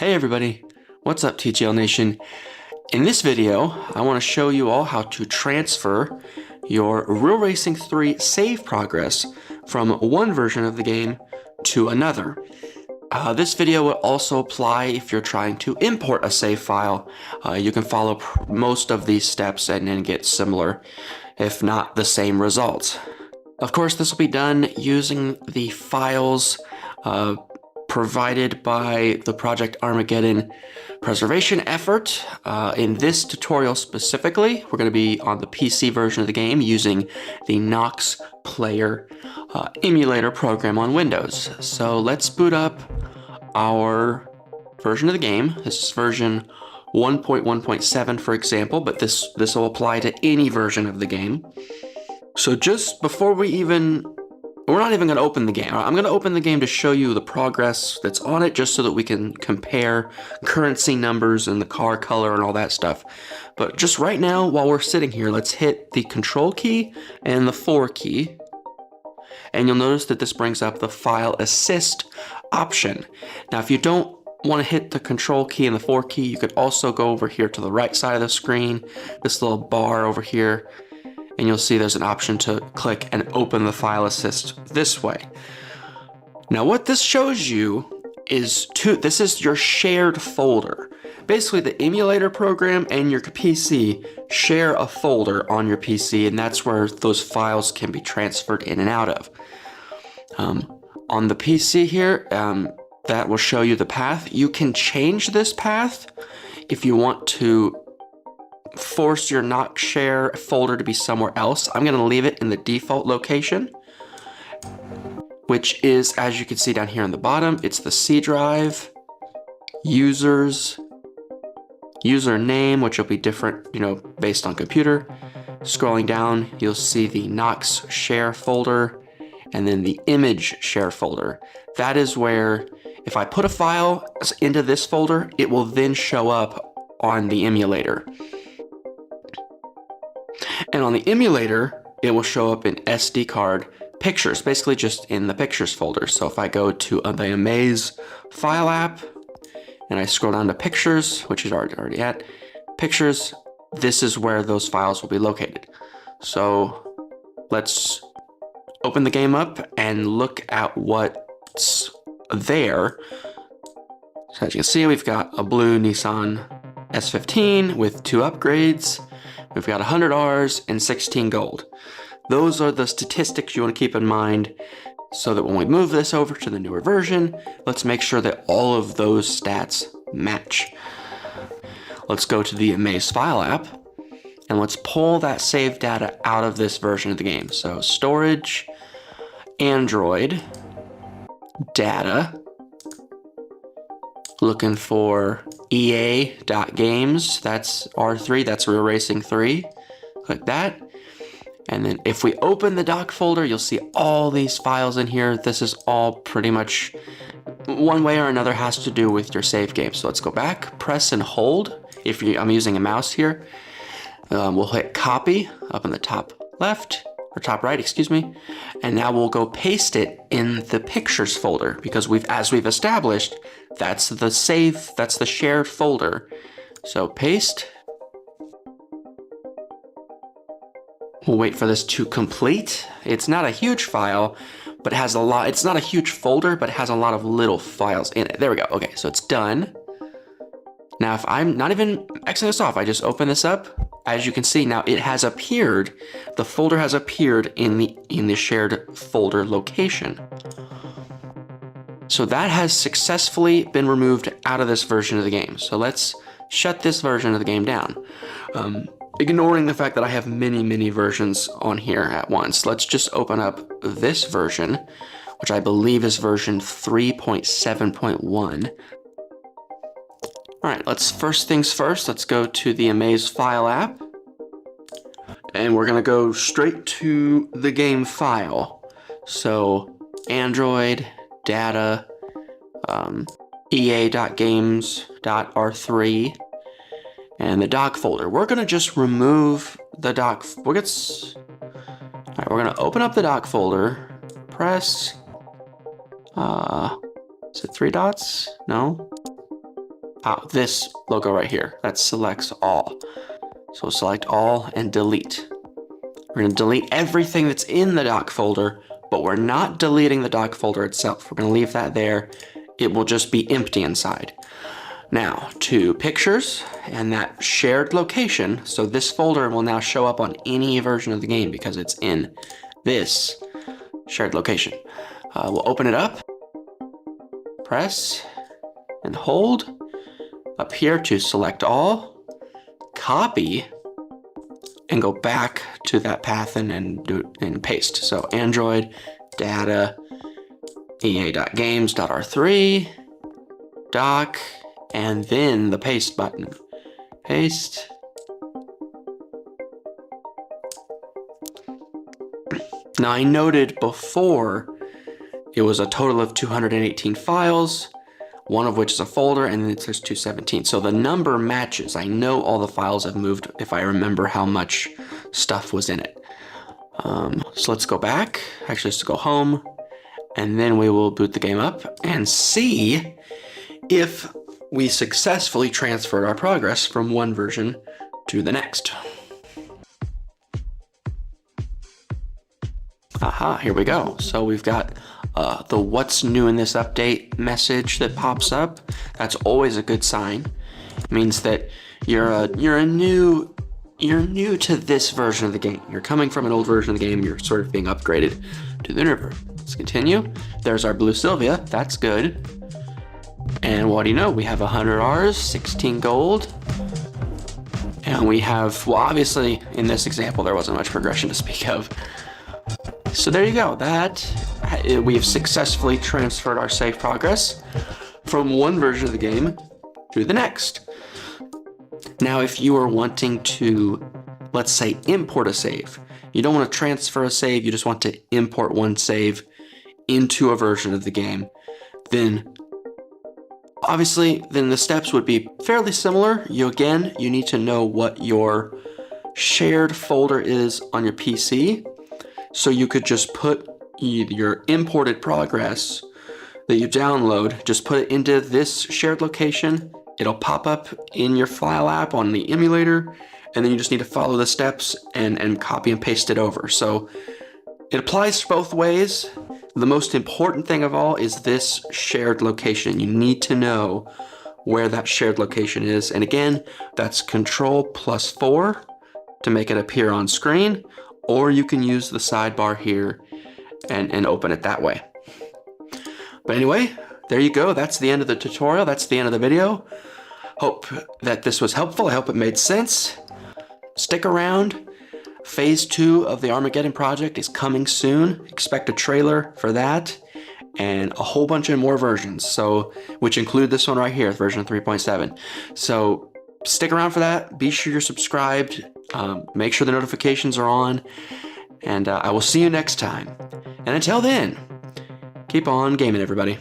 Hey everybody, what's up TGL Nation? In this video, I want to show you all how to transfer your Real Racing 3 save progress from one version of the game to another. This video will also apply if you're trying to import a save file. You can follow most of these steps and then get similar, if not the same results. Of course, this will be done using the files provided by the Project Armageddon preservation effort. In this tutorial specifically, we're going to be on the PC version of the game using the Noxplayer emulator program on Windows. So let's boot up our version of the game. This is version 1.1.7 for example, but this will apply to any version of the game. So just before we're not even going to open the game. I'm going to open the game to show you the progress that's on it, just so that we can compare currency numbers and the car color and all that stuff. But just right now, while we're sitting here, let's hit the Control key and the 4 key. And you'll notice that this brings up the File Assist option. Now, if you don't want to hit the Control key and the 4 key, you could also go over here to the right side of the screen, this little bar over here, and you'll see there's an option to click and open the File Assist this way. Now what this shows you is this is your shared folder. Basically the emulator program and your PC share a folder on your PC, and that's where those files can be transferred in and out of. On the PC here, that will show you the path. You can change this path if you want to force your Noxshare folder to be somewhere else. I'm going to leave it in the default location, which is, as you can see down here on the bottom, it's the C drive, users, username, which will be different, based on computer. Scrolling down, you'll see the Noxshare folder and then the image share folder. That is where, if I put a file into this folder, it will then show up on the emulator. And on the emulator, it will show up in SD card pictures, basically just in the pictures folder. So if I go to the Amaze file app and I scroll down to pictures, which is already at pictures, this is where those files will be located. So let's open the game up and look at what's there. So as you can see, we've got a blue Nissan S15 with 2 upgrades. We've got 100 Rs and 16 gold. Those are the statistics you want to keep in mind, so that when we move this over to the newer version, let's make sure that all of those stats match. Let's go to the Amaze file app, and let's pull that save data out of this version of the game. So storage, Android, data, looking for EA.games, that's R3, that's Real Racing 3. Click that. And then if we open the doc folder, you'll see all these files in here. This is all pretty much one way or another has to do with your save game. So let's go back, press and hold. I'm using a mouse here. We'll hit copy up in the top left, or top right, excuse me. And now we'll go paste it in the pictures folder, because as we've established, that's the shared folder. So paste. We'll wait for this to complete. It's not a huge file, but it has a lot. It's not a huge folder, but it has a lot of little files in it. There we go. Okay, so it's done. Now, if I'm not even Xing this off, I just open this up. As you can see, now it has appeared. The folder has appeared in the shared folder location. So that has successfully been removed out of this version of the game. So let's shut this version of the game down. Ignoring the fact that I have many versions on here at once, let's just open up this version, which I believe is version 3.7.1. All right, first things first, let's go to the Amaze file app. And we're gonna go straight to the game file. So Android, data, ea.games.r3, and the doc folder. We're gonna just remove the doc. All right, we're gonna open up the doc folder, press, is it 3 dots? No? this logo right here, that selects all. So select all and delete. We're gonna delete everything that's in the doc folder, but we're not deleting the doc folder itself. We're gonna leave that there. It will just be empty inside. Now to pictures and that shared location. So this folder will now show up on any version of the game because it's in this shared location. We'll open it up, press and hold up here to select all, copy, and go back to that path and paste. So Android, data, ea.games.r3, doc, and then the paste button. Paste. Now I noted before it was a total of 218 files, one of which is a folder, and then it says 217. So the number matches. I know all the files have moved if I remember how much stuff was in it. So let's go back. Actually, let's go home, and then we will boot the game up and see if we successfully transferred our progress from one version to the next. Aha, here we go. So we've got the what's new in this update message that pops up. That's always a good sign. It means that you're new to this version of the game. You're coming from an old version of the game, you're sort of being upgraded to the new version. Let's continue. There's our blue Sylvia, that's good. And what do you know? We have 100 Rs, 16 gold. And we have, well, obviously in this example, there wasn't much progression to speak of. So there you go. We have successfully transferred our save progress from one version of the game to the next. Now, if you are wanting to, let's say, import a save, you don't want to transfer a save, you just want to import one save into a version of the game, then obviously, then the steps would be fairly similar. You need to know what your shared folder is on your PC. So you could just put your imported progress that you download, just put it into this shared location. It'll pop up in your file app on the emulator, and then you just need to follow the steps and copy and paste it over. So it applies both ways. The most important thing of all is this shared location. You need to know where that shared location is. And again, that's Control+4 to make it appear on screen, or you can use the sidebar here and open it that way. But anyway, there you go. That's the end of the tutorial. That's the end of the video. Hope that this was helpful. I hope it made sense. Stick around. Phase 2 of the Armageddon project is coming soon. Expect a trailer for that and a whole bunch of more versions, so which include this one right here, version 3.7. So stick around for that. Be sure you're subscribed. Make sure the notifications are on, and I will see you next time. And until then, keep on gaming, everybody.